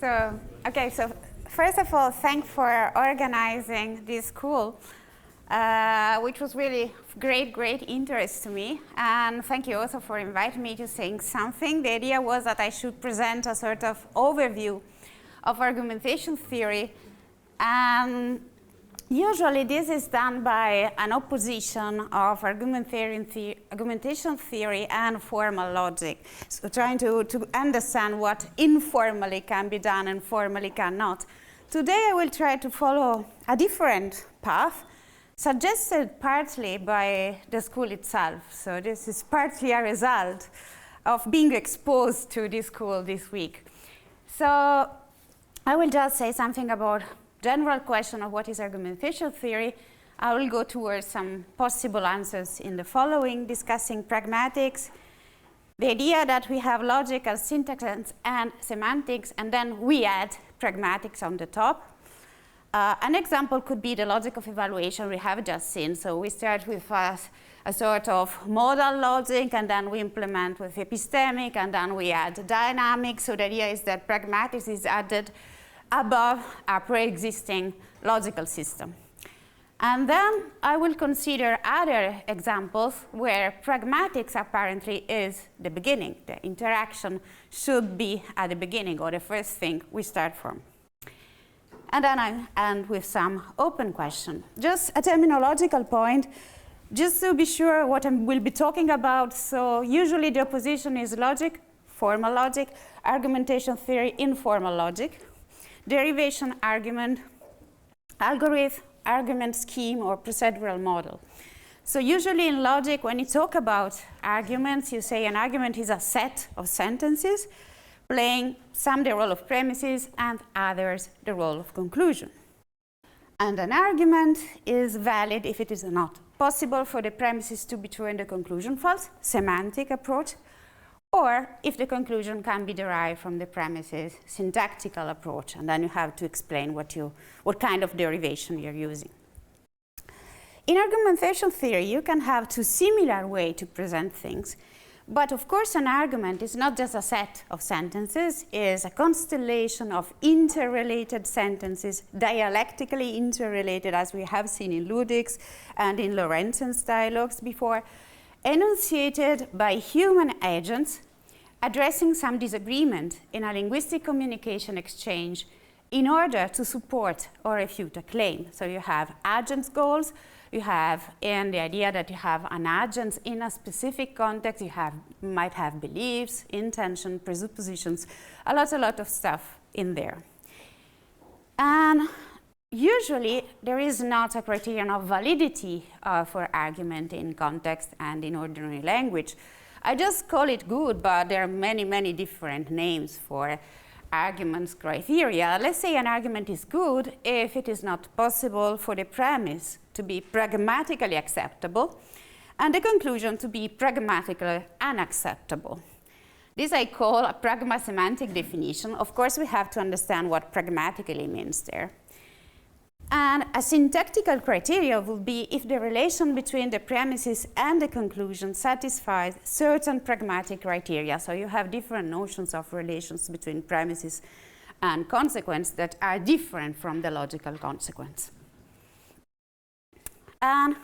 Okay, so first of all, thanks for organizing this school, which was really great interest to me. And thank you also for inviting me to say something. The idea was that I should present a sort of overview of argumentation theory. And usually this is done by an opposition of argumentation theory and formal logic. So trying to understand what informally can be done and formally cannot. Today I will try to follow a different path, suggested partly by the school itself. So this is partly a result of being exposed to this school this week. So I will just say something about general question of what is argumentation theory. I will go towards some possible answers in the following, discussing pragmatics, the idea that we have logical syntax and semantics, and then we add pragmatics on the top. An example could be the logic of evaluation we have just seen. So we start with a sort of modal logic, and then we implement with epistemic, and then we add dynamics. So the idea is that pragmatics is added above a pre-existing logical system. And then I will consider other examples where pragmatics apparently is the beginning. The interaction should be at the beginning, or the first thing we start from. And then I end with some open question. Just a terminological point, just to be sure what I will be talking about. So usually the opposition is logic, formal logic, argumentation theory, informal logic, derivation argument, algorithm, argument scheme, or procedural model. So usually in logic, when you talk about arguments, you say an argument is a set of sentences playing some the role of premises and others the role of conclusion. And an argument is valid if it is not possible for the premises to be true and the conclusion false, semantic approach, or if the conclusion can be derived from the premises, syntactical approach, and then you have to explain what kind of derivation you're using. In argumentation theory, you can have two similar ways to present things, but of course an argument is not just a set of sentences, it is a constellation of interrelated sentences, dialectically interrelated, as we have seen in Ludwig's and in Lorentzen's dialogues before, enunciated by human agents addressing some disagreement in a linguistic communication exchange in order to support or refute a claim. So you have agents' goals, you have in the idea that you have an agent in a specific context, you might have beliefs, intention, presuppositions, a lot of stuff in there. And usually, there is not a criterion of validity for argument in context and in ordinary language. I just call it good, but there are many different names for arguments criteria. Let's say an argument is good if it is not possible for the premise to be pragmatically acceptable and the conclusion to be pragmatically unacceptable. This I call a pragma-semantic definition. Of course, we have to understand what pragmatically means there. And a syntactical criteria would be if the relation between the premises and the conclusion satisfies certain pragmatic criteria. So you have different notions of relations between premises and consequence that are different from the logical consequence. And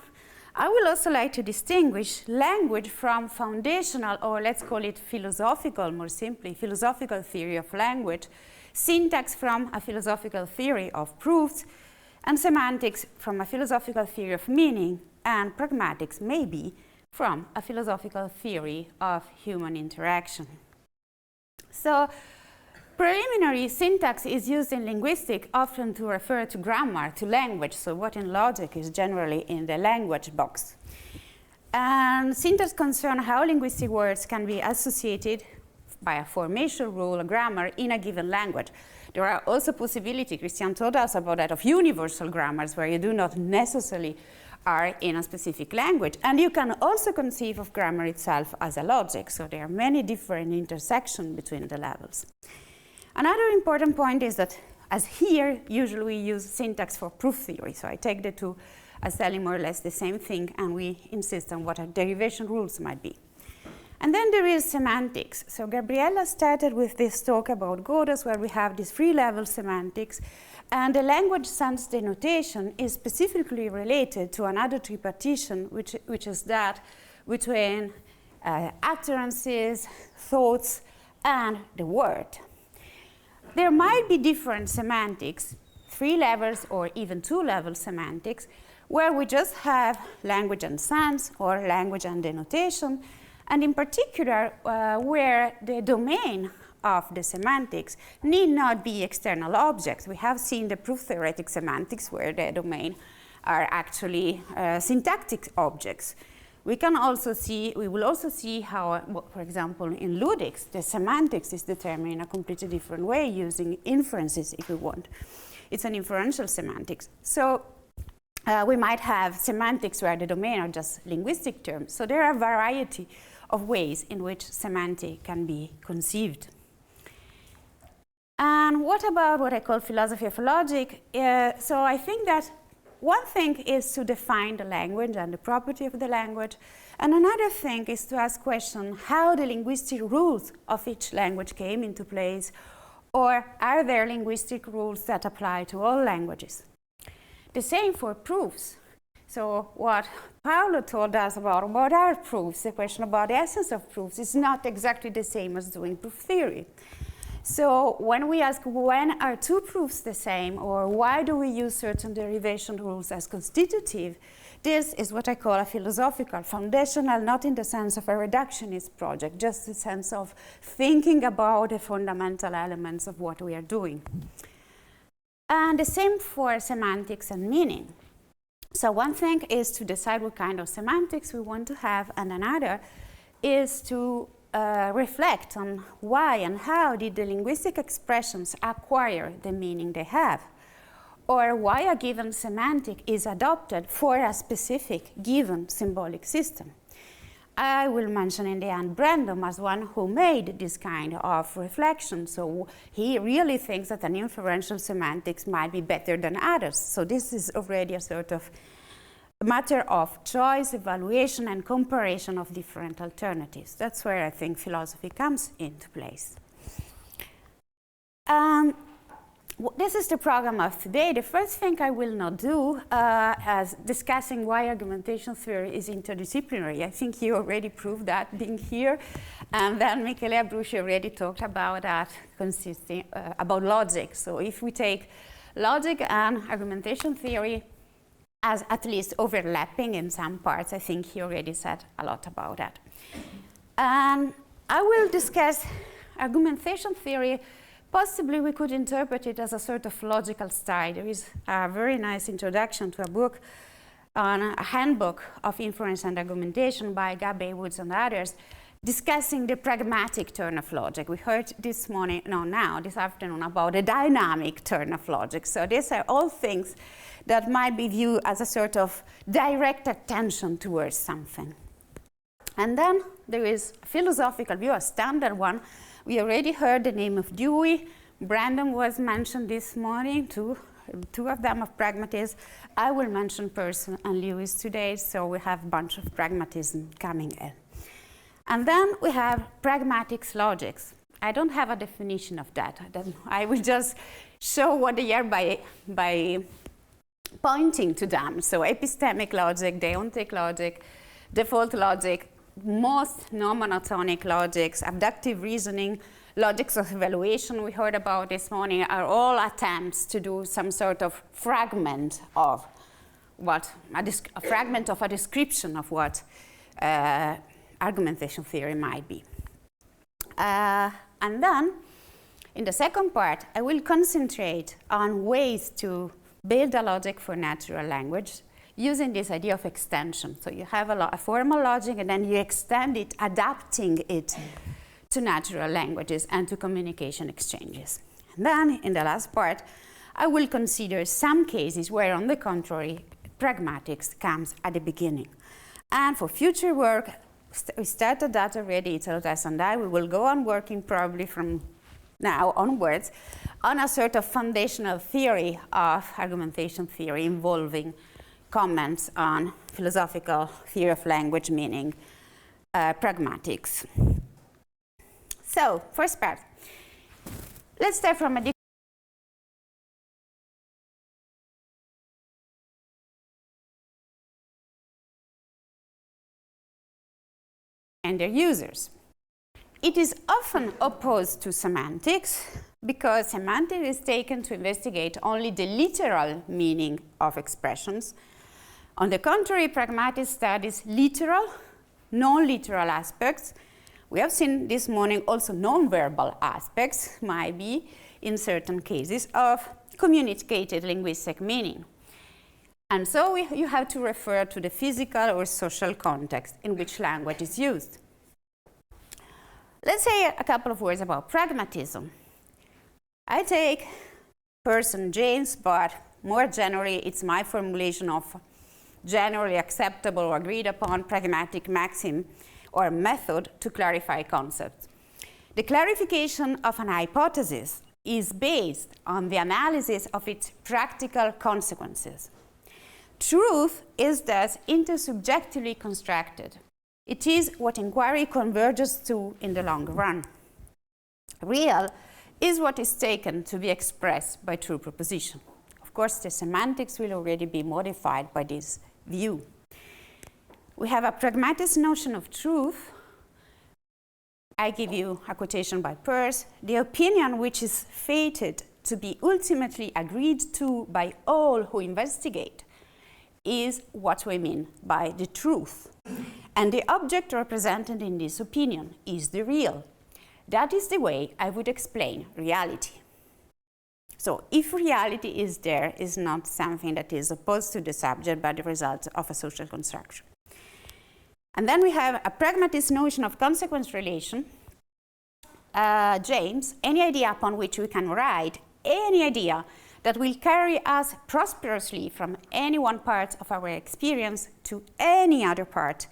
I would also like to distinguish language from foundational, or let's call it philosophical, more simply, philosophical theory of language, syntax from a philosophical theory of proofs, and semantics from a philosophical theory of meaning, and pragmatics maybe from a philosophical theory of human interaction. So preliminary syntax is used in linguistics often to refer to grammar, to language, so what in logic is generally in the language box. And syntax concerns how linguistic words can be associated by a formation rule, a grammar, in a given language. There are also possibilities, Christian told us about that, of universal grammars where you do not necessarily are in a specific language. And you can also conceive of grammar itself as a logic, so there are many different intersections between the levels. Another important point is that, as here, usually we use syntax for proof theory, so I take the two as telling more or less the same thing, and we insist on what our derivation rules might be. And then there is semantics. So Gabriella started with this talk about Godot, where we have this three-level semantics. And the language sense denotation is specifically related to another tripartition, which is that between utterances, thoughts, and the word. There might be different semantics, 3 levels or even 2-level semantics, where we just have language and sense or language and denotation, and in particular where the domain of the semantics need not be external objects. We have seen the proof-theoretic semantics where the domain are actually syntactic objects. We will also see how, for example, in ludics, the semantics is determined in a completely different way using inferences if we want. It's an inferential semantics. So we might have semantics where the domain are just linguistic terms. So there are a variety of ways in which semantic can be conceived. And what about what I call philosophy of logic? So I think that one thing is to define the language and the property of the language, and another thing is to ask question how the linguistic rules of each language came into place, or are there linguistic rules that apply to all languages? The same for proofs. So what Paola told us about what are proofs, the question about the essence of proofs, is not exactly the same as doing proof theory. So when we ask when are two proofs the same, or why do we use certain derivation rules as constitutive, this is what I call a philosophical, foundational, not in the sense of a reductionist project, just the sense of thinking about the fundamental elements of what we are doing. And the same for semantics and meaning. So one thing is to decide what kind of semantics we want to have, and another is to reflect on why and how did the linguistic expressions acquire the meaning they have, or why a given semantic is adopted for a specific given symbolic system. I will mention in the end Brandon as one who made this kind of reflection. So he really thinks that an inferential semantics might be better than others. So this is already a sort of matter of choice, evaluation, and comparison of different alternatives. That's where I think philosophy comes into place. This is the program of today. The first thing I will not do as discussing why argumentation theory is interdisciplinary. I think you already proved that being here. And then Michele Abruzzi already talked about that, consisting about logic. So if we take logic and argumentation theory as at least overlapping in some parts, I think he already said a lot about that. And I will discuss argumentation theory. Possibly we could interpret it as a sort of logical style. There is a very nice introduction to a book on a handbook of inference and argumentation by Gabe Woods and others, discussing the pragmatic turn of logic. We heard this afternoon about the dynamic turn of logic. So these are all things that might be viewed as a sort of direct attention towards something. And then there is a philosophical view, a standard one. We already heard the name of Dewey. Brandon was mentioned this morning, two of them of pragmatism. I will mention Pearson and Lewis today, so we have a bunch of pragmatism coming in. And then we have pragmatics logics. I don't have a definition of that. I will just show what they are by pointing to them. So epistemic logic, deontic logic, default logic, most non-monotonic logics, abductive reasoning, logics of evaluation we heard about this morning are all attempts to do some sort of fragment of a fragment of a description of what argumentation theory might be. And then, in the second part, I will concentrate on ways to build a logic for natural language using this idea of extension. So you have a formal logic, and then you extend it, adapting it to natural languages and to communication exchanges. And then, in the last part, I will consider some cases where, on the contrary, pragmatics comes at the beginning. And for future work, we started that already, Italo and I. We will go on working probably from now onwards on a sort of foundational theory of argumentation theory involving comments on philosophical theory of language, meaning pragmatics. So, first part. Let's start from a and their users. It is often opposed to semantics because semantics is taken to investigate only the literal meaning of expressions. On the contrary, pragmatics studies literal, non-literal aspects. We have seen this morning also non-verbal aspects, might be, in certain cases, of communicated linguistic meaning. And so you have to refer to the physical or social context in which language is used. Let's say a couple of words about pragmatism. I take person James, but more generally, it's my formulation of generally acceptable or agreed upon pragmatic maxim or method to clarify concepts. The clarification of an hypothesis is based on the analysis of its practical consequences. Truth is thus intersubjectively constructed. It is what inquiry converges to in the long run. Real is what is taken to be expressed by true proposition. Of course, the semantics will already be modified by this view. We have a pragmatist notion of truth. I give you a quotation by Peirce. The opinion which is fated to be ultimately agreed to by all who investigate is what we mean by the truth. And the object represented in this opinion is the real. That is the way I would explain reality. So if reality is there, is not something that is opposed to the subject, but the result of a social construction. And then we have a pragmatist notion of consequence relation. James, any idea upon which we can write, any idea that will carry us prosperously from any one part of our experience to any other part,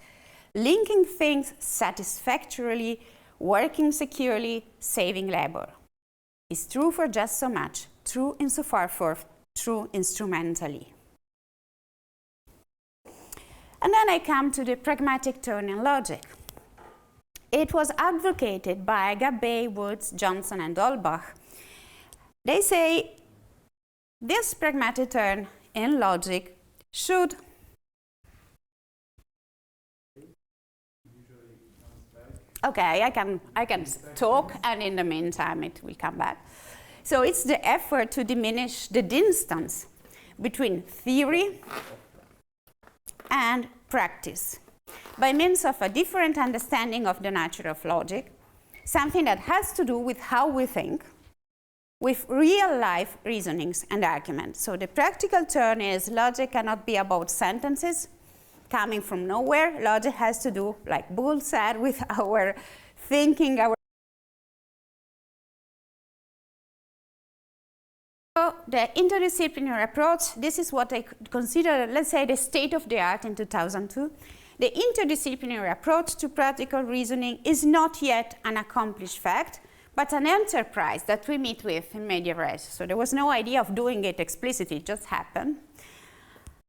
linking things satisfactorily, working securely, saving labor, is true for just so much, true insofar forth, true instrumentally. And then I come to the pragmatic turn in logic. It was advocated by Gabay, Woods, Johnson, and Dolbach. They say this pragmatic turn in logic should okay, I can talk, and in the meantime it will come back. So it's the effort to diminish the distance between theory and practice by means of a different understanding of the nature of logic, something that has to do with how we think, with real-life reasonings and arguments. So the practical turn is logic cannot be about sentences coming from nowhere. Logic has to do, like Bull said, with our thinking, our the interdisciplinary approach. This is what I consider, let's say, the state of the art in 2002. The interdisciplinary approach to practical reasoning is not yet an accomplished fact, but an enterprise that we meet with in media res. So there was no idea of doing it explicitly, it just happened.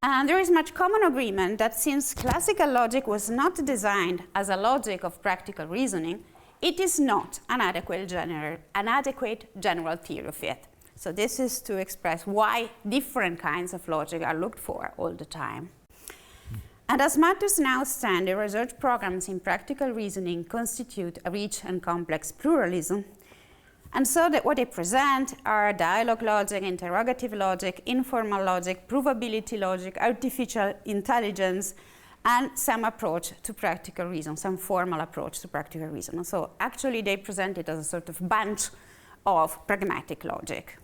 And there is much common agreement that since classical logic was not designed as a logic of practical reasoning, it is not an adequate general theory of it. So this is to express why different kinds of logic are looked for all the time. And as matters now stand, the research programs in practical reasoning constitute a rich and complex pluralism. And so that what they present are dialogue logic, interrogative logic, informal logic, provability logic, artificial intelligence, and some approach to practical reason, some formal approach to practical reason. So actually they present it as a sort of bunch of pragmatic logic.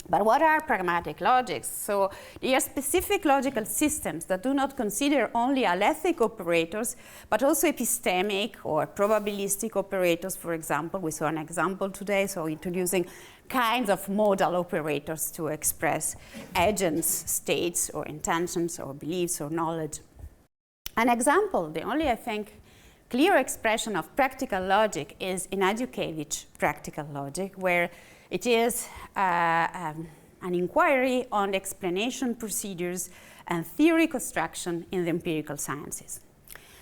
But what are pragmatic logics? So they are specific logical systems that do not consider only alethic operators, but also epistemic or probabilistic operators, for example. We saw an example today, so introducing kinds of modal operators to express agents, states, or intentions, or beliefs, or knowledge. An example, the only, I think, clear expression of practical logic is in Educavich practical logic, where it is an inquiry on the explanation procedures and theory construction in the empirical sciences.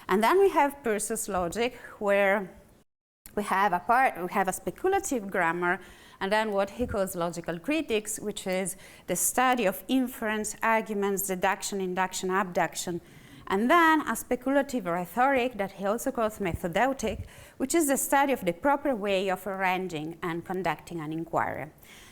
And then we have Peirce's logic, where we have a speculative grammar, and then what he calls logical critics, which is the study of inference, arguments, deduction, induction, abduction, and then a speculative rhetoric that he also calls methodeutic, which is the study of the proper way of arranging and conducting an inquiry.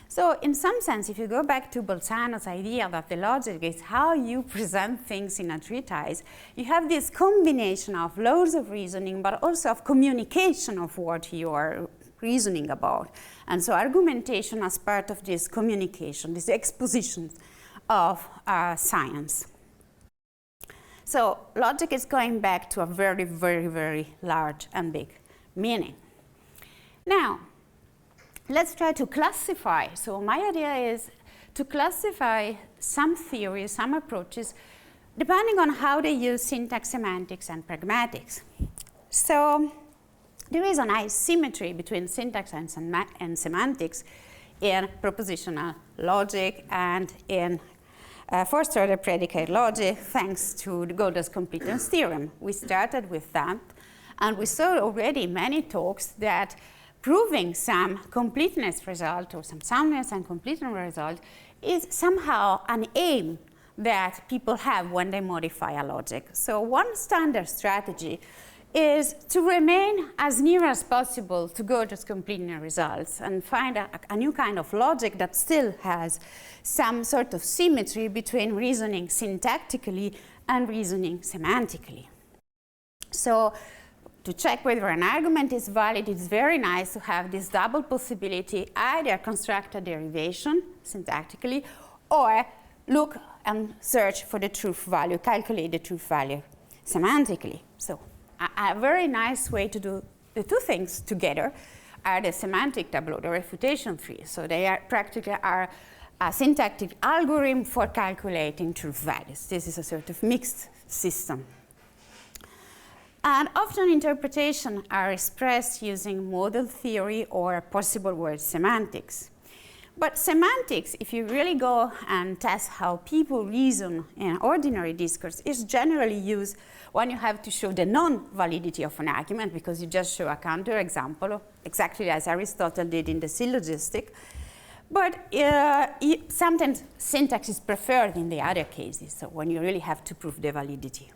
So in some sense, if you go back to Bolzano's idea that the logic is how you present things in a treatise, you have this combination of laws of reasoning, but also of communication of what you are reasoning about. And so argumentation as part of this communication, this exposition of science. So logic is going back to a very, very, very large and big meaning. Now, let's try to classify. So my idea is to classify some theories, some approaches, depending on how they use syntax, semantics, and pragmatics. So there is a nice symmetry between syntax and semantics in propositional logic and in first-order predicate logic, thanks to the Gödel's completeness theorem. We started with that, and we saw already many talks that proving some completeness result or some soundness and completeness result is somehow an aim that people have when they modify a logic. So one standard strategy is to remain as near as possible to Gödel's completeness results and find a new kind of logic that still has some sort of symmetry between reasoning syntactically and reasoning semantically. So to check whether an argument is valid, it's very nice to have this double possibility, either construct a derivation syntactically or look and search for the truth value, calculate the truth value semantically. So a very nice way to do the two things together are the semantic tableau, the refutation tree. So they are practically a syntactic algorithm for calculating truth values. This is a sort of mixed system. And often interpretations are expressed using model theory or possible word semantics. But semantics, if you really go and test how people reason in ordinary discourse, is generally used when you have to show the non-validity of an argument, because you just show a counterexample, exactly as Aristotle did in the syllogistic. But sometimes syntax is preferred in the other cases, so when you really have to prove the validity.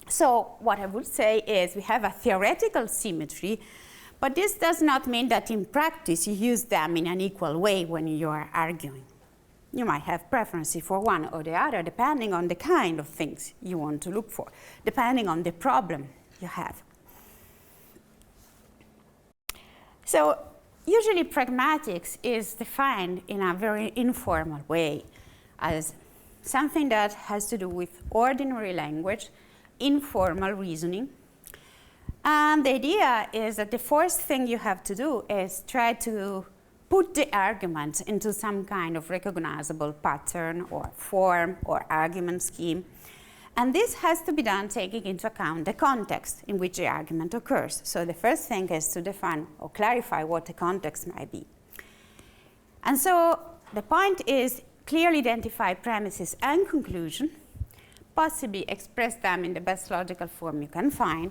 So what I would say is we have a theoretical symmetry, but this does not mean that in practice you use them in an equal way when you are arguing. You might have preferences for one or the other depending on the kind of things you want to look for, depending on the problem you have. So usually pragmatics is defined in a very informal way as something that has to do with ordinary language, informal reasoning. And the idea is that the first thing you have to do is try to put the argument into some kind of recognizable pattern or form or argument scheme. And this has to be done taking into account the context in which the argument occurs. So the first thing is to define or clarify what the context might be. And so the point is clearly identify premises and conclusion, possibly express them in the best logical form you can find,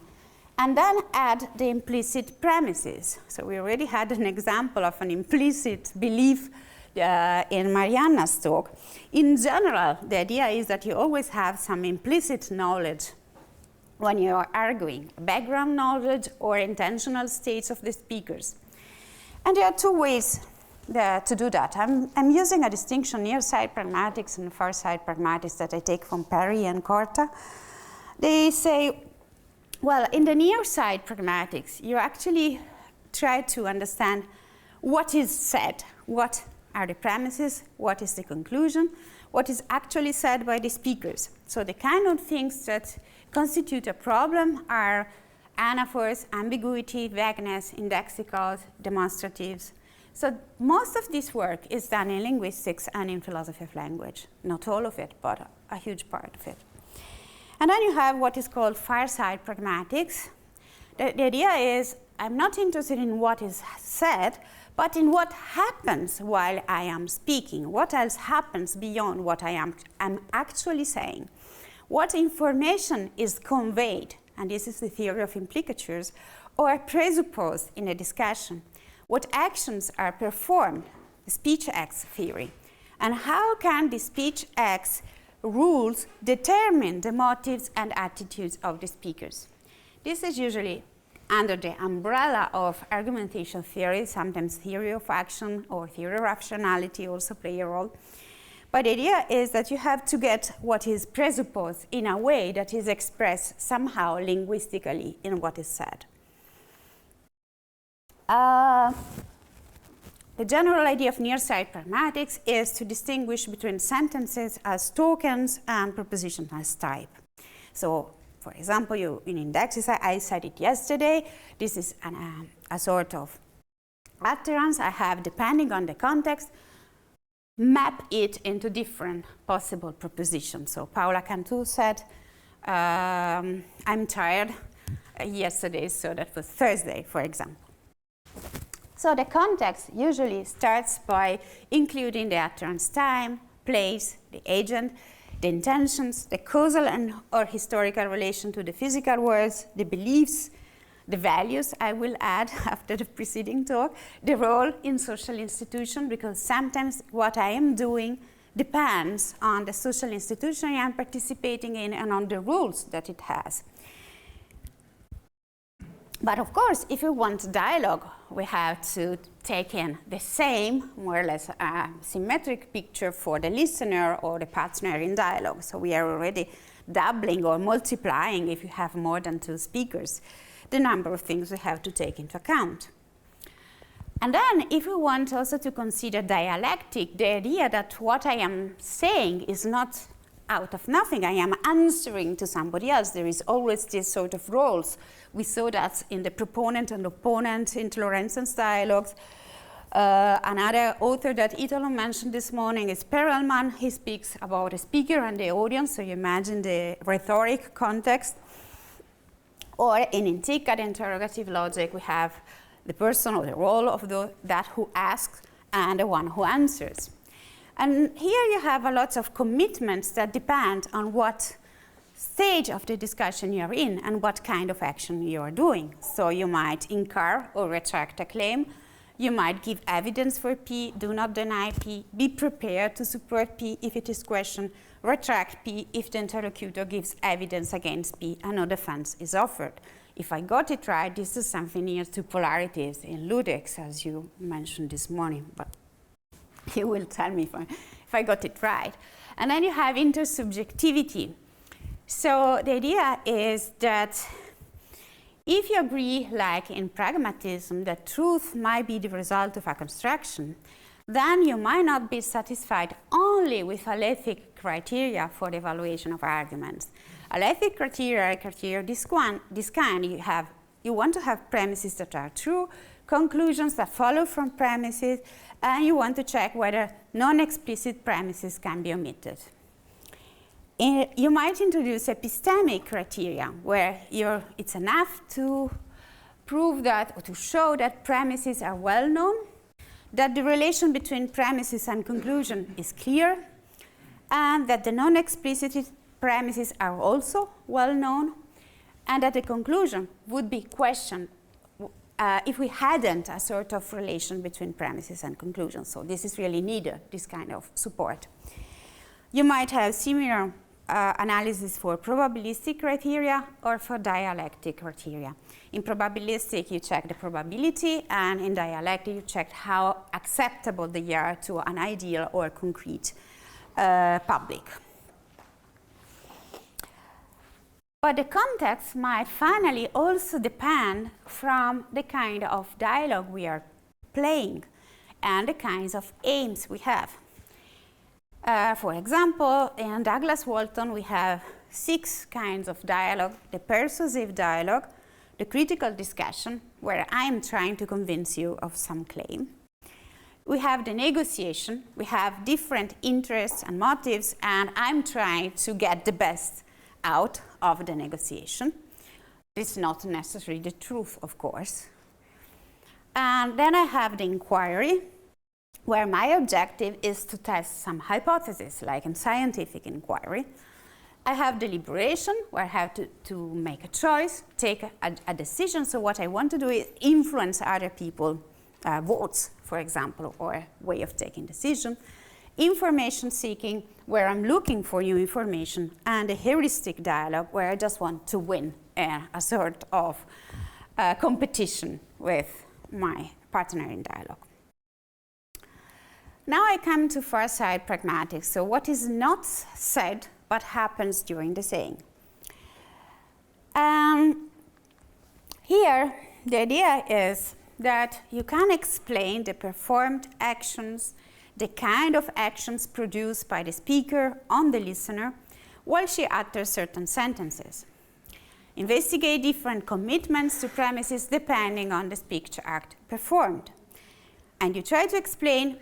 and then add the implicit premises. So we already had an example of an implicit belief in Marianna's talk. In general, the idea is that you always have some implicit knowledge when you are arguing, background knowledge or intentional states of the speakers. And there are two ways to do that. I'm using a distinction near-side pragmatics and far-side pragmatics that I take from Perry and Corta. They say, well, in the near-side pragmatics, you actually try to understand what is said, what are the premises, what is the conclusion, what is actually said by the speakers. So the kind of things that constitute a problem are anaphors, ambiguity, vagueness, indexicals, demonstratives. So most of this work is done in linguistics and in philosophy of language. Not all of it, but a huge part of it. And then you have what is called far-side pragmatics. The idea is I'm not interested in what is said, but in what happens while I am speaking. What else happens beyond what I'm actually saying? what information is conveyed, and this is the theory of implicatures, or presupposed in a discussion, what actions are performed, the speech acts theory, and how can the speech acts rules determine the motives and attitudes of the speakers. This is usually under the umbrella of argumentation theory. Sometimes theory of action or theory of rationality also play a role. But the idea is that you have to get what is presupposed in a way that is expressed somehow linguistically in what is said. The general idea of near-side pragmatics is to distinguish between sentences as tokens and propositions as type. So, for example, in indexes, I said it yesterday, this is a sort of utterance I have, depending on the context, map it into different possible propositions. So Paola Cantù said, I'm tired yesterday, so that was Thursday, for example. So the context usually starts by including the utterance time, place, the agent, the intentions, the causal and or historical relation to the physical words, the beliefs, the values, I will add after the preceding talk, the role in social institution, because sometimes what I am doing depends on the social institution I am participating in and on the rules that it has. But of course, if we want dialogue, we have to take in the same, more or less, symmetric picture for the listener or the partner in dialogue. So we are already doubling or multiplying, if you have more than two speakers, the number of things we have to take into account. And then, if we want also to consider dialectic, the idea that what I am saying is not out of nothing, I am answering to somebody else. There is always this sort of roles. We saw that in the proponent and opponent in Lorenzen's dialogues. Another author that Italo mentioned this morning is Perelman. He speaks about a speaker and the audience, so you imagine the rhetoric context. Or in Implicate interrogative logic, we have the person or the role of that who asks and the one who answers. And here you have a lot of commitments that depend on what stage of the discussion you're in and what kind of action you are doing. So you might incur or retract a claim. You might give evidence for P, do not deny P, be prepared to support P if it is questioned, retract P if the interlocutor gives evidence against P and no defense is offered. If I got it right, this is something near to polarities in Ludex, as you mentioned this morning, but you will tell me if I got it right. And then you have intersubjectivity. So the idea is that if you agree, like in pragmatism, that truth might be the result of a construction, then you might not be satisfied only with alethic criteria for the evaluation of arguments. Alethic criteria are criteria of this kind. You want to have premises that are true, conclusions that follow from premises, and you want to check whether non-explicit premises can be omitted. You might introduce epistemic criteria, where it's enough to prove that, or to show that premises are well known, that the relation between premises and conclusion is clear, and that the non-explicit premises are also well known, and that the conclusion would be questioned if we hadn't a sort of relation between premises and conclusions. So this is really needed, this kind of support. You might have similar analysis for probabilistic criteria or for dialectic criteria. In probabilistic, you check the probability, and in dialectic, you check how acceptable they are to an ideal or concrete public. But the context might finally also depend from the kind of dialogue we are playing and the kinds of aims we have. For example, in Douglas Walton, we have 6 kinds of dialogue: the persuasive dialogue, the critical discussion, where I am trying to convince you of some claim. We have the negotiation. We have different interests and motives, and I'm trying to get the best out of the negotiation. It's not necessarily the truth, of course. And then I have the inquiry, where my objective is to test some hypothesis, like in scientific inquiry. I have deliberation, where I have to make a choice, take a decision. So what I want to do is influence other people's votes, for example, or way of taking decision. Information seeking, where I'm looking for new information, and a heuristic dialogue, where I just want to win a sort of competition with my partner in dialogue. Now I come to far side pragmatics. So what is not said but happens during the saying. Here, the idea is that you can explain the performed actions, the kind of actions produced by the speaker on the listener while she utters certain sentences. Investigate different commitments to premises depending on the speech act performed. And you try to explain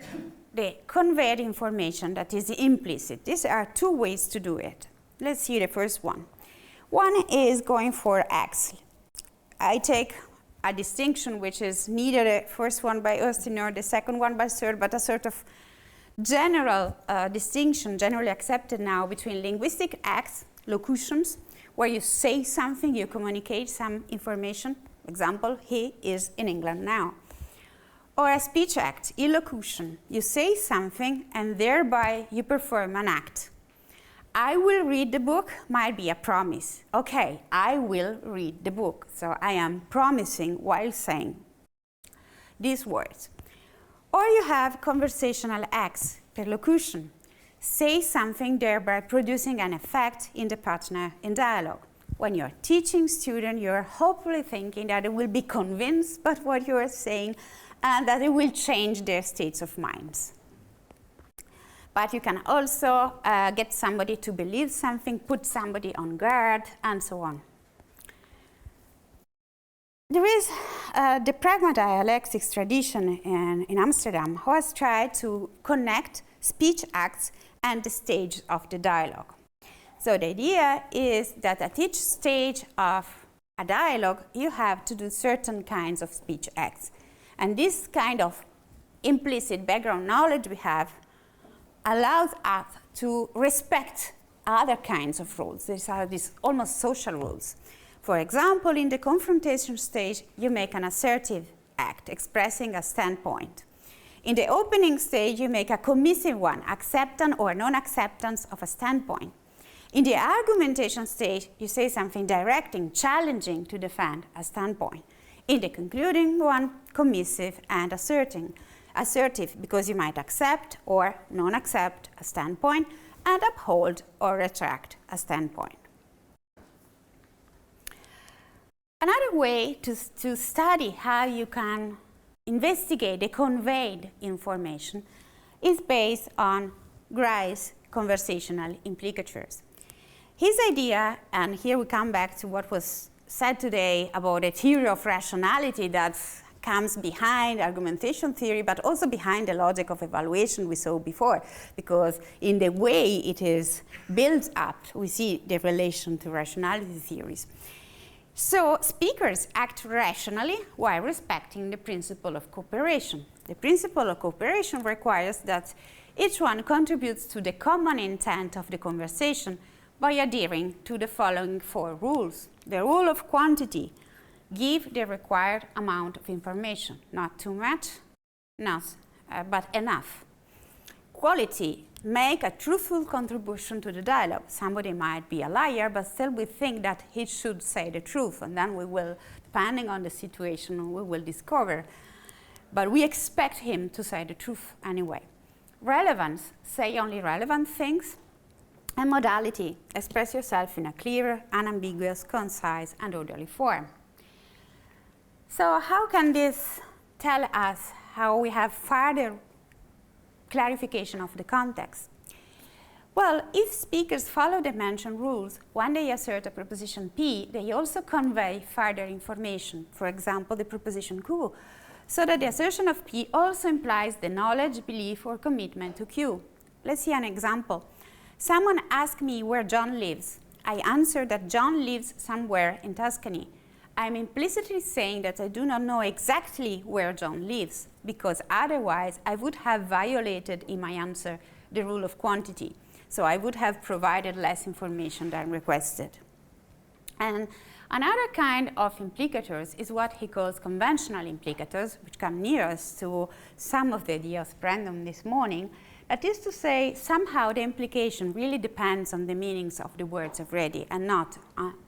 the conveyed information that is implicit. These are two ways to do it. Let's see the first one. One is going for aix. I take a distinction which is neither the first one by Austin nor the second one by Searle, but a sort of general distinction, generally accepted now, between linguistic acts, locutions, where you say something, you communicate some information. Example, he is in England now. Or a speech act, illocution. You say something and thereby you perform an act. I will read the book might be a promise. Okay, I will read the book. So I am promising while saying these words. Or you have conversational acts, perlocution. Say something thereby producing an effect in the partner in dialogue. When you're teaching students, you're hopefully thinking that they will be convinced by what you are saying and that it will change their states of minds. But you can also get somebody to believe something, put somebody on guard, and so on. There is the Pragma-dialectics tradition in Amsterdam, who has tried to connect speech acts and the stage of the dialogue. So the idea is that at each stage of a dialogue, you have to do certain kinds of speech acts. And this kind of implicit background knowledge we have allows us to respect other kinds of rules. These are these almost social rules. For example, in the confrontation stage, you make an assertive act expressing a standpoint. In the opening stage, you make a commissive one, acceptance or non-acceptance of a standpoint. In the argumentation stage, you say something directing, challenging to defend a standpoint. In the concluding one, commissive and assertive, because you might accept or non-accept a standpoint and uphold or retract a standpoint. Another way to study how you can investigate the conveyed information is based on Gray's conversational implicatures. His idea, and here we come back to what was said today about a theory of rationality that comes behind argumentation theory, but also behind the logic of evaluation we saw before, because in the way it is built up, we see the relation to rationality theories. So speakers act rationally while respecting the principle of cooperation. The principle of cooperation requires that each one contributes to the common intent of the conversation by adhering to the following 4 rules. The rule of quantity: give the required amount of information, not too much, but enough. Quality: make a truthful contribution to the dialogue. Somebody might be a liar, but still we think that he should say the truth, and then we will, depending on the situation, we will discover. But we expect him to say the truth anyway. Relevance: say only relevant things. And modality: express yourself in a clear, unambiguous, concise, and orderly form. So how can this tell us how we have further clarification of the context? Well, if speakers follow the mentioned rules, when they assert a proposition P, they also convey further information, for example, the proposition Q, so that the assertion of P also implies the knowledge, belief, or commitment to Q. Let's see an example. Someone asked me where John lives. I answer that John lives somewhere in Tuscany. I'm implicitly saying that I do not know exactly where John lives, because otherwise I would have violated in my answer the rule of quantity. So I would have provided less information than requested. And another kind of implicatures is what he calls conventional implicatures, which come nearest to some of the ideas of random this morning. That is to say, somehow the implication really depends on the meanings of the words already and not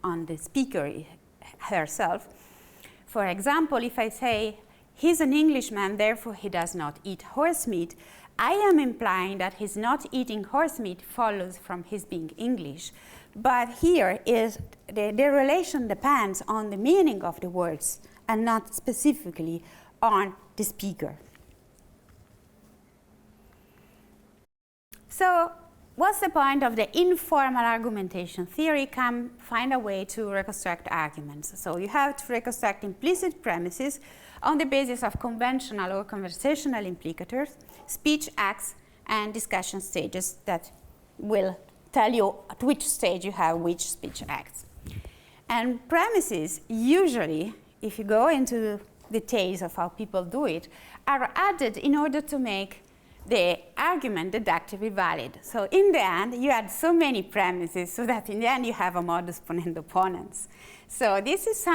on the speaker herself. For example, if I say, he's an Englishman, therefore he does not eat horse meat, I am implying that his not eating horse meat follows from his being English. But here is the relation depends on the meaning of the words and not specifically on the speaker. So what's the point of the informal argumentation theory? Find a way to reconstruct arguments. So you have to reconstruct implicit premises on the basis of conventional or conversational implicatures, speech acts, and discussion stages that will tell you at which stage you have which speech acts. And premises, usually, if you go into details of how people do it, are added in order to make the argument deductively valid. So in the end, you add so many premises so that in the end you have a modus ponendo ponens. So this is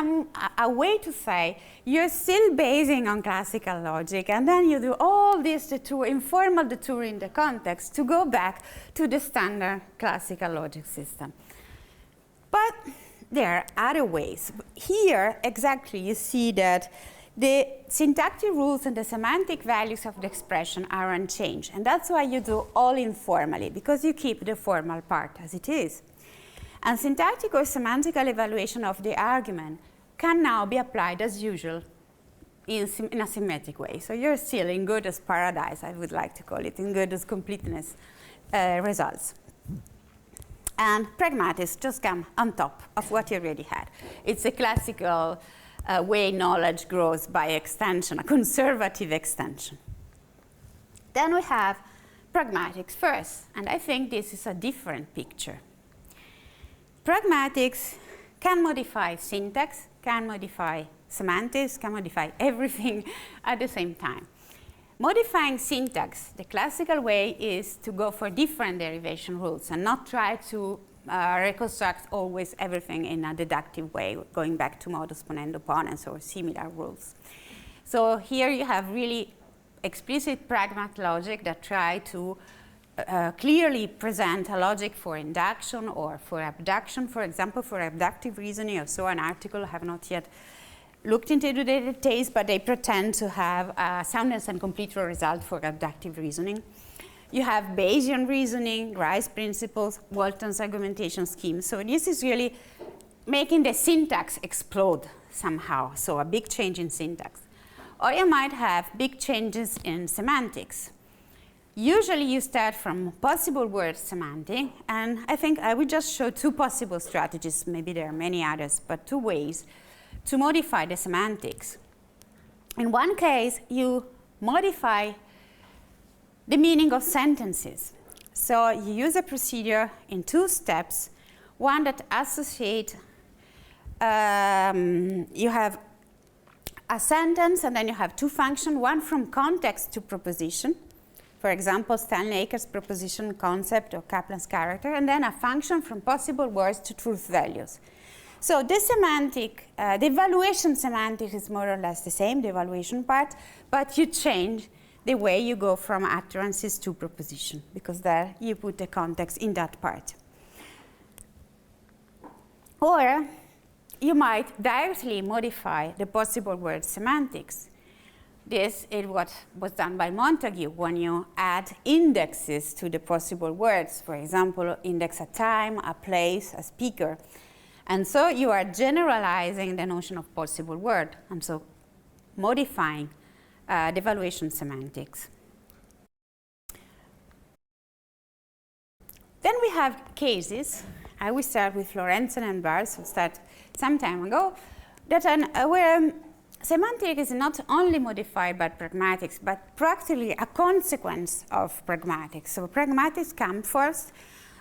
a way to say you're still basing on classical logic, and then you do all this detour, informal detour in the context to go back to the standard classical logic system. But there are other ways. Here, exactly, you see that the syntactic rules and the semantic values of the expression are unchanged. And that's why you do all informally, because you keep the formal part as it is. And syntactic or semantical evaluation of the argument can now be applied as usual in a symmetric way. So you're still in Gödel's paradise, I would like to call it, in Gödel's completeness results. And pragmatics just come on top of what you already had. It's a classical way knowledge grows by extension, a conservative extension. Then we have pragmatics first, and I think this is a different picture. Pragmatics can modify syntax, can modify semantics, can modify everything at the same time. Modifying syntax, the classical way is to go for different derivation rules and not try to reconstruct always everything in a deductive way, going back to modus ponendo ponens or similar rules. So here you have really explicit pragmat logic that try to clearly present a logic for induction or for abduction. For example, for abductive reasoning, I saw an article, I have not yet looked into the details, but they pretend to have a soundness and complete result for abductive reasoning. You have Bayesian reasoning, Rice principles, Walton's argumentation scheme. So this is really making the syntax explode somehow, so a big change in syntax. Or you might have big changes in semantics. Usually you start from possible word semantic, and I think I will just show two possible strategies, maybe there are many others, but two ways to modify the semantics. In one case, you modify the meaning of sentences. So you use a procedure in two steps, one that associate, you have a sentence and then you have two functions, one from context to proposition. For example, Stanley Acres proposition concept or Kaplan's character, and then a function from possible words to truth values. So the semantic, the evaluation semantic is more or less the same, the evaluation part, but you change the way you go from utterances to proposition, because there you put the context in that part. Or you might directly modify the possible word semantics. This is what was done by Montague when you add indexes to the possible words. For example, index a time, a place, a speaker. And so you are generalizing the notion of possible word, and so modifying the evaluation semantics. Then we have cases. I will start with Lorenzen and Barr, so start some time ago, that where semantic is not only modified by pragmatics, but practically a consequence of pragmatics. So pragmatics come first.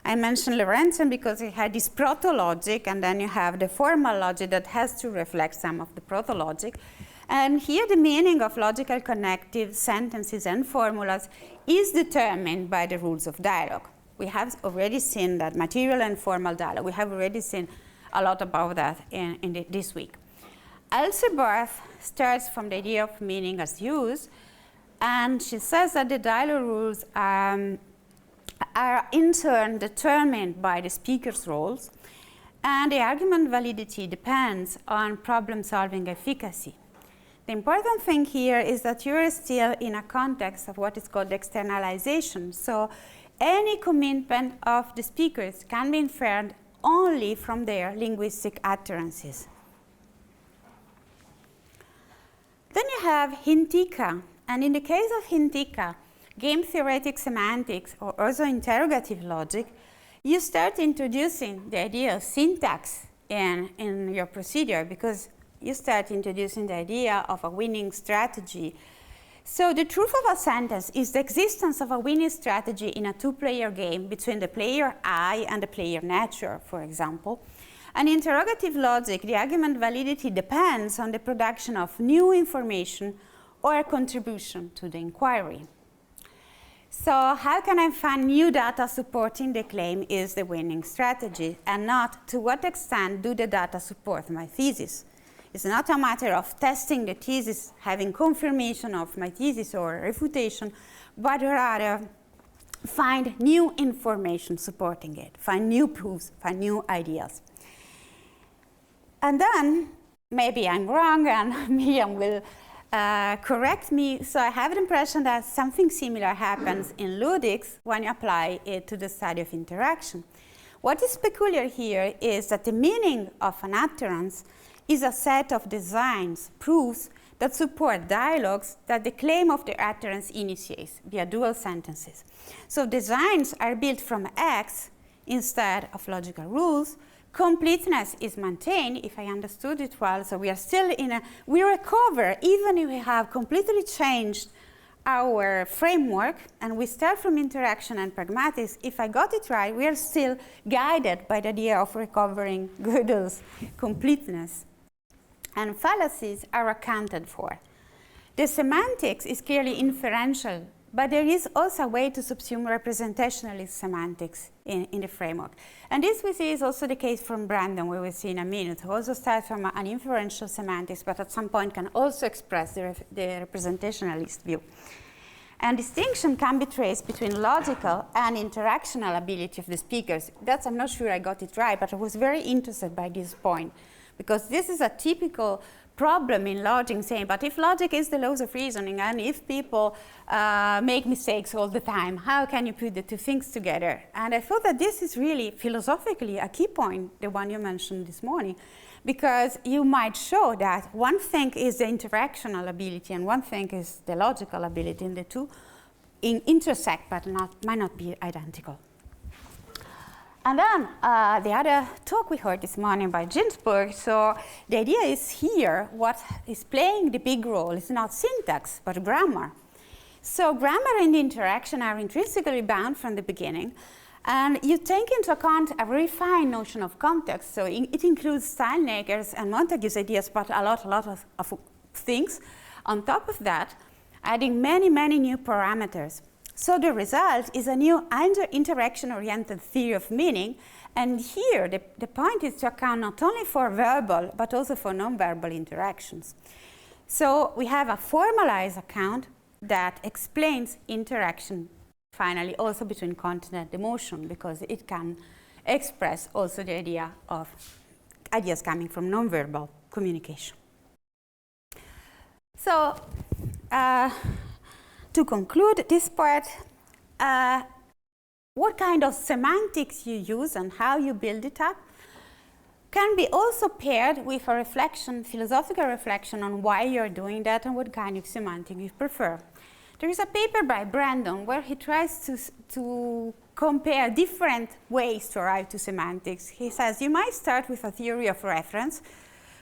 I mentioned Lorenzen because he had this proto-logic, and then you have the formal logic that has to reflect some of the proto-logic. And here the meaning of logical connective sentences and formulas is determined by the rules of dialogue. We have already seen that material and formal dialogue. We have already seen a lot about that this week. Elsie Barth starts from the idea of meaning as use, and she says that the dialogue rules are in turn determined by the speaker's roles, and the argument validity depends on problem-solving efficacy. The important thing here is that you're still in a context of what is called externalization. So any commitment of the speakers can be inferred only from their linguistic utterances. Then you have Hintika, and in the case of Hintika, game theoretic semantics, or also interrogative logic, you start introducing the idea of syntax in your procedure, because you start introducing the idea of a winning strategy. So the truth of a sentence is the existence of a winning strategy in a two-player game between the player I and the player nature, for example. And in interrogative logic, the argument validity depends on the production of new information or a contribution to the inquiry. So how can I find new data supporting the claim is the winning strategy, and not to what extent do the data support my thesis. It's not a matter of testing the thesis, having confirmation of my thesis or refutation, but rather find new information supporting it, find new proofs, find new ideas. And then, maybe I'm wrong, and Miriam will correct me. So I have the impression that something similar happens in ludics when you apply it to the study of interaction. What is peculiar here is that the meaning of an utterance is a set of designs, proofs, that support dialogues that the claim of the utterance initiates via dual sentences. So designs are built from X instead of logical rules. Completeness is maintained, if I understood it well, so we are still we recover even if we have completely changed our framework and we start from interaction and pragmatics. If I got it right, we are still guided by the idea of recovering Gödel's completeness. And fallacies are accounted for. The semantics is clearly inferential, but there is also a way to subsume representationalist semantics in the framework. And this we see is also the case from Brandon, we will see in a minute, who also starts from an inferential semantics, but at some point can also express the representationalist view. And distinction can be traced between logical and interactional ability of the speakers. That's, I'm not sure I got it right, but I was very interested by this point, because this is a typical problem in logic, saying, but if logic is the laws of reasoning, and if people make mistakes all the time, how can you put the two things together? And I thought that this is really philosophically a key point, the one you mentioned this morning, because you might show that one thing is the interactional ability and one thing is the logical ability, and the two intersect but might not be identical. And then the other talk we heard this morning by Ginsburg, so the idea is here, what is playing the big role is not syntax, but grammar. So grammar and interaction are intrinsically bound from the beginning, and you take into account a very fine notion of context, so it includes Steinleger's and Montague's ideas, but a lot of things. On top of that, adding many new parameters. So the result is a new interaction-oriented theory of meaning, and here the point is to account not only for verbal, but also for non-verbal interactions. So we have a formalized account that explains interaction, finally, also between content and emotion, because it can express also the idea of ideas coming from non-verbal communication. So, to conclude this part, what kind of semantics you use and how you build it up can be also paired with a reflection, philosophical reflection on why you're doing that and what kind of semantic you prefer. There is a paper by Brandon where he tries to compare different ways to arrive to semantics. He says you might start with a theory of reference,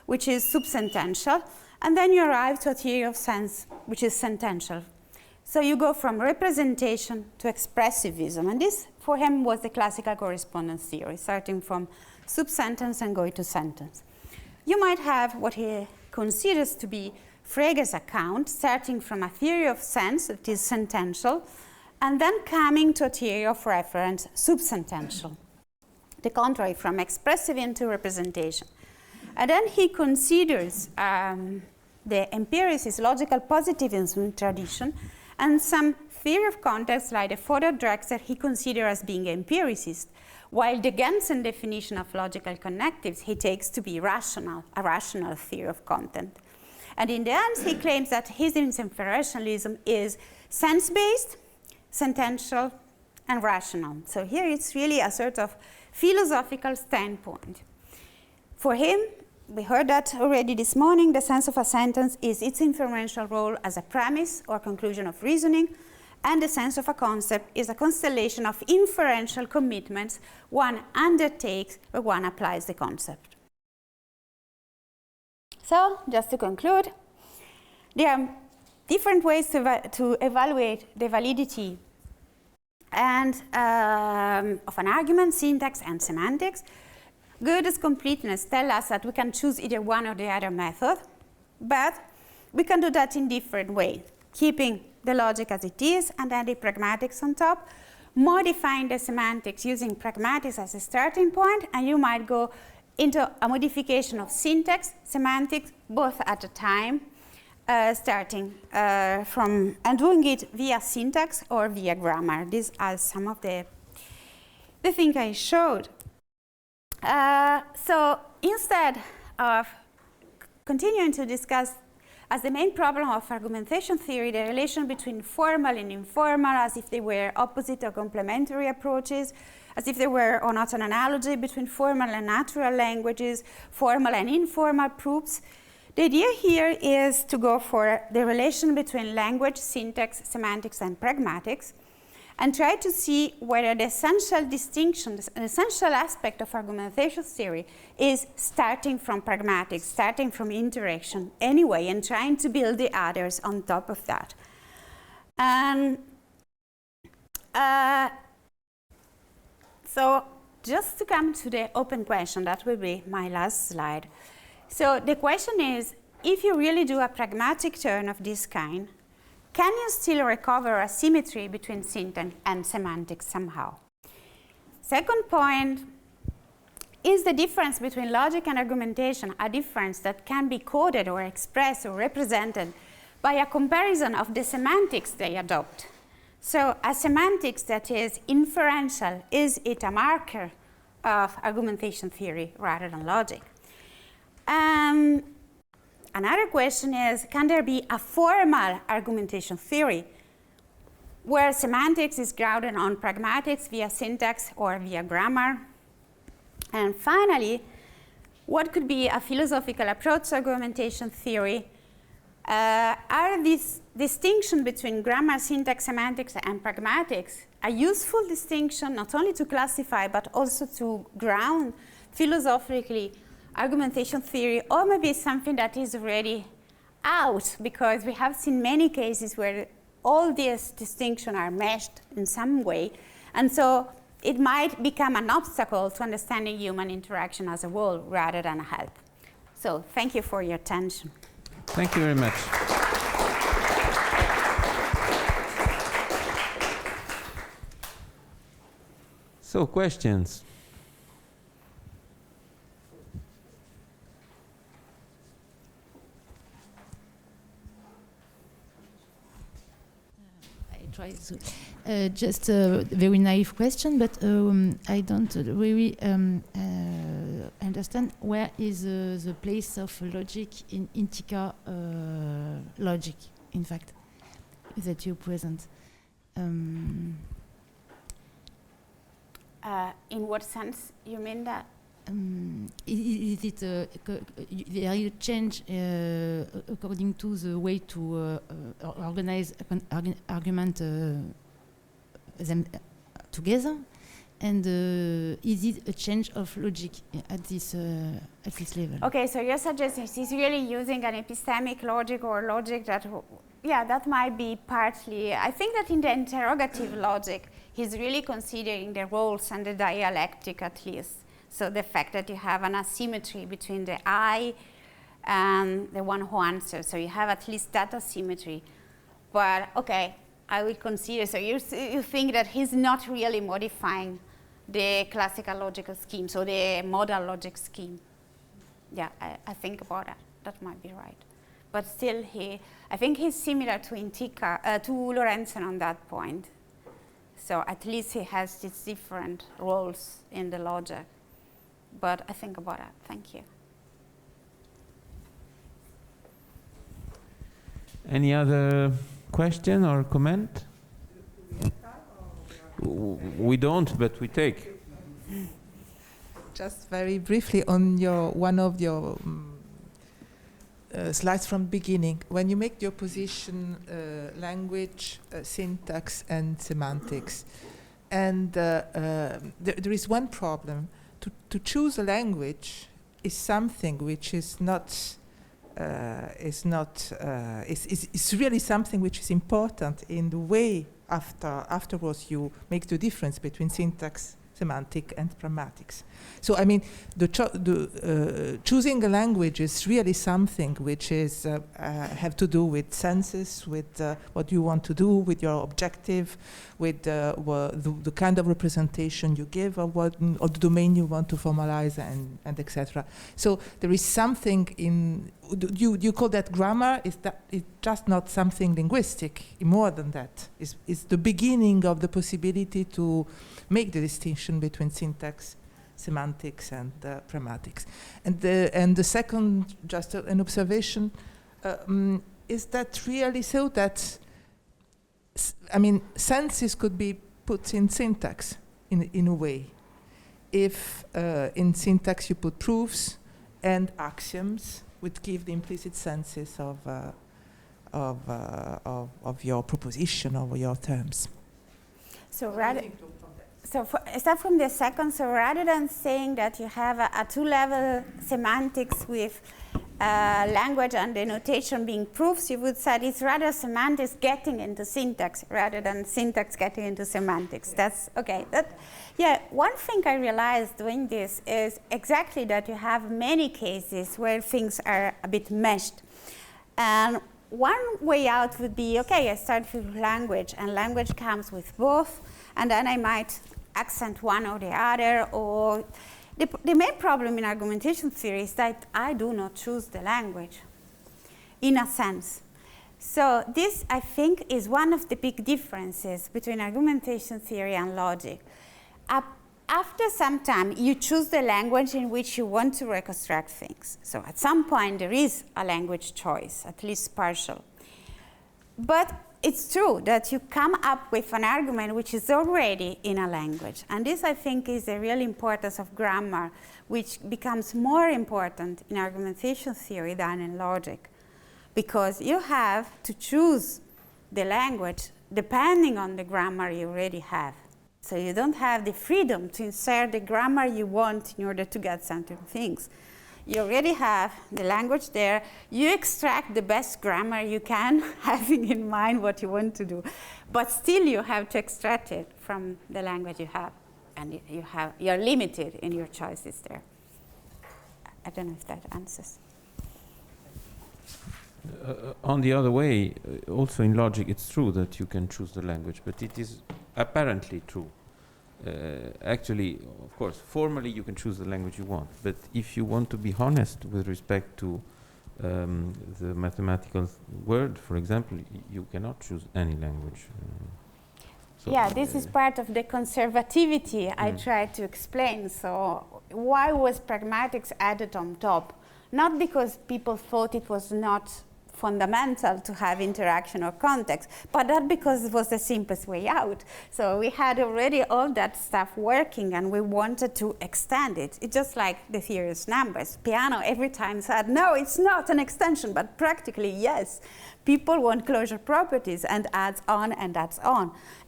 which is subsentential, and then you arrive to a theory of sense, which is sentential. So you go from representation to expressivism, and this for him was the classical correspondence theory, starting from subsentence and going to sentence. You might have what he considers to be Frege's account, starting from a theory of sense that is sentential, and then coming to a theory of reference, subsentential, the contrary from expressive into representation. And then he considers the empiricist logical positivism tradition and some theory of context like the Fodor-Drexler he considers as being empiricist, while the Gensen definition of logical connectives he takes to be rational, a rational theory of content. And in the end, he claims that his inferentialism is sense-based, sentential, and rational. So here it's really a sort of philosophical standpoint. For him, we heard that already this morning, the sense of a sentence is its inferential role as a premise or conclusion of reasoning, and the sense of a concept is a constellation of inferential commitments one undertakes when one applies the concept. So, just to conclude, there are different ways to evaluate the validity and of an argument, syntax and semantics. Goethe's completeness tells us that we can choose either one or the other method, but we can do that in different ways, keeping the logic as it is and then the pragmatics on top, modifying the semantics using pragmatics as a starting point, and you might go into a modification of syntax, semantics, both at a time, starting from and doing it via syntax or via grammar. These are some of the things I showed. So instead of continuing to discuss as the main problem of argumentation theory the relation between formal and informal as if they were opposite or complementary approaches, as if there were or not an analogy between formal and natural languages, formal and informal proofs, the idea here is to go for the relation between language, syntax, semantics, and pragmatics, and try to see whether the essential distinction, the essential aspect of argumentation theory is starting from pragmatics, starting from interaction anyway, and trying to build the others on top of that. So just to come to the open question, that will be my last slide. So the question is, if you really do a pragmatic turn of this kind, can you still recover a symmetry between syntax and semantics somehow? Second point, is the difference between logic and argumentation a difference that can be coded or expressed or represented by a comparison of the semantics they adopt? So a semantics that is inferential, is it a marker of argumentation theory rather than logic? Another question is, can there be a formal argumentation theory where semantics is grounded on pragmatics via syntax or via grammar? And finally, what could be a philosophical approach to argumentation theory? Are these distinctions between grammar, syntax, semantics, and pragmatics a useful distinction not only to classify but also to ground philosophically argumentation theory, or maybe something that is already out, because we have seen many cases where all these distinctions are meshed in some way, and so it might become an obstacle to understanding human interaction as a whole rather than a help. So thank you for your attention. Thank you very much. So, questions? Just a very naive question, but I don't really understand where is the place of logic in Intica logic, in fact, that you present. In what sense you mean that? Is it there is a change according to the way to organize argument them together, and is it a change of logic at this level? Okay, so your suggestion is really using an epistemic logic or logic that, yeah, that might be partly. I think that in the interrogative logic, he's really considering the roles and the dialectic at least. So the fact that you have an asymmetry between the I and the one who answers. So you have at least that asymmetry. But okay, I would consider. So you think that he's not really modifying the classical logical scheme, so the modal logic scheme. Yeah, I think about that. That might be right. But still, I think he's similar to to Lorenzen on that point. So at least he has these different roles in the logic. But I think about that. Thank you. Any other question or comment? We don't, but we take. Just very briefly on one of your slides from the beginning, when you make your position language, syntax, and semantics, and there is one problem. To choose a language is something which is really something which is important in the way afterwards you make the difference between syntax, semantic, and pragmatics. So I mean, choosing a language is really something which is have to do with senses, with what you want to do, with your objective, with the kind of representation you give, or the domain you want to formalize, and etc. So there is something in you call that grammar. It's just not something linguistic. More than that, it's the beginning of the possibility to make the distinction between syntax, semantics, and pragmatics. And the second, just an observation, is that really so that, I mean, senses could be put in syntax in a way. If in syntax you put proofs and axioms, which give the implicit senses of your proposition or your terms. So start from the second. So rather than saying that you have a two-level semantics with language and the notation being proofs, you would say it's rather semantics getting into syntax rather than syntax getting into semantics. That's okay. One thing I realized doing this is exactly that you have many cases where things are a bit meshed. And one way out would be, okay, I start with language, and language comes with both, and then I might accent one or the other, or the main problem in argumentation theory is that I do not choose the language, in a sense. So this, I think, is one of the big differences between argumentation theory and logic. After some time, you choose the language in which you want to reconstruct things. So at some point, there is a language choice, at least partial. But it's true that you come up with an argument which is already in a language. And this, I think, is the real importance of grammar, which becomes more important in argumentation theory than in logic. Because you have to choose the language depending on the grammar you already have. So you don't have the freedom to insert the grammar you want in order to get certain things. You already have the language there. You extract the best grammar you can, having in mind what you want to do. But still you have to extract it from the language you have. And you're limited in your choices there. I don't know if that answers. On the other way, also in logic, it's true that you can choose the language, but it is apparently true. Actually, of course, formally you can choose the language you want, but if you want to be honest with respect to the mathematical word, for example, you cannot choose any language. So yeah, this is part of the conservativity I tried to explain. So why was pragmatics added on top? Not because people thought it was not fundamental to have interaction or context, but that because it was the simplest way out. So we had already all that stuff working and we wanted to extend it. It's just like the theory of numbers. Peano every time said, no, it's not an extension, but practically yes. People want closure properties and adds on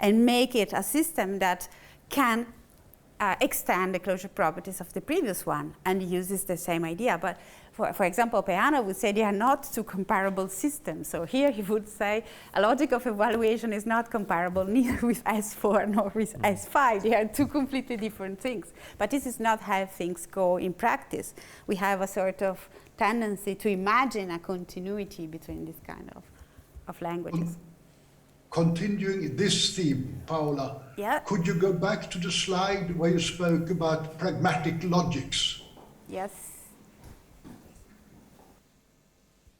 and make it a system that can extend the closure properties of the previous one and uses the same idea. But for example, Peano would say they are not two comparable systems. So here he would say a logic of evaluation is not comparable neither with S4 nor with S5. They are two completely different things. But this is not how things go in practice. We have a sort of tendency to imagine a continuity between this kind of languages. continuing this theme, Paola, Yeah. could you go back to the slide where you spoke about pragmatic logics? Yes.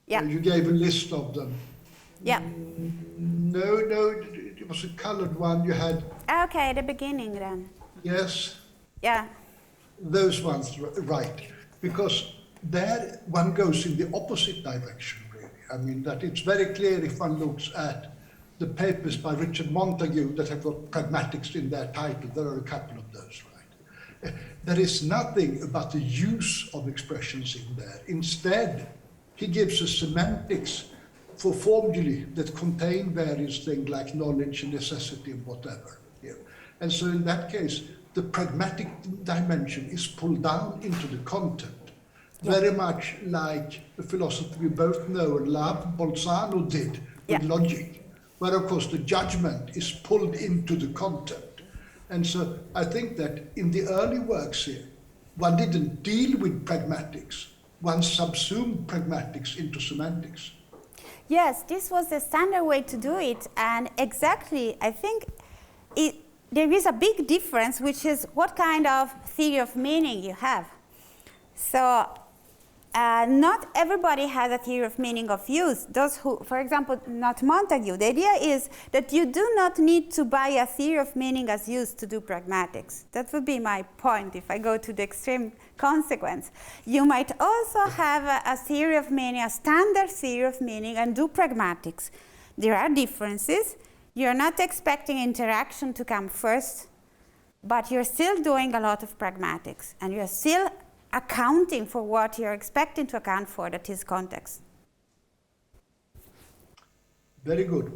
Yeah. You gave a list of them. Yeah. No, it was a colored one you had. Okay, the beginning then. Yes, Yeah. those ones, right. Because there one goes in the opposite direction, really. I mean, that it's very clear if one looks at the papers by Richard Montague that have got pragmatics in their title. There are a couple of those, right? There is nothing about the use of expressions in there. Instead, he gives us semantics for formulae that contain various things like knowledge and necessity and whatever. Yeah. And so in that case, the pragmatic dimension is pulled down into the content. Yeah. Very much like the philosophy we both know and love, Bolzano did with logic, where of course the judgment is pulled into the content. And so I think that in the early works here, one didn't deal with pragmatics, one subsumed pragmatics into semantics. Yes, this was the standard way to do it, and exactly, I think there is a big difference, which is what kind of theory of meaning you have. So not everybody has a theory of meaning of use. Those who, for example, not Montague, the idea is that you do not need to buy a theory of meaning as use to do pragmatics. That would be my point if I go to the extreme consequence. You might also have a theory of meaning, a standard theory of meaning, and do pragmatics. There are differences. You're not expecting interaction to come first, but you're still doing a lot of pragmatics, and you're still accounting for what you're expecting to account for, that is context. Very good.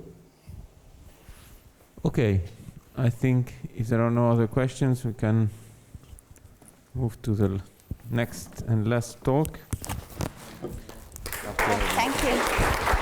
Okay, I think if there are no other questions, we can move to the next and last talk. Thank you.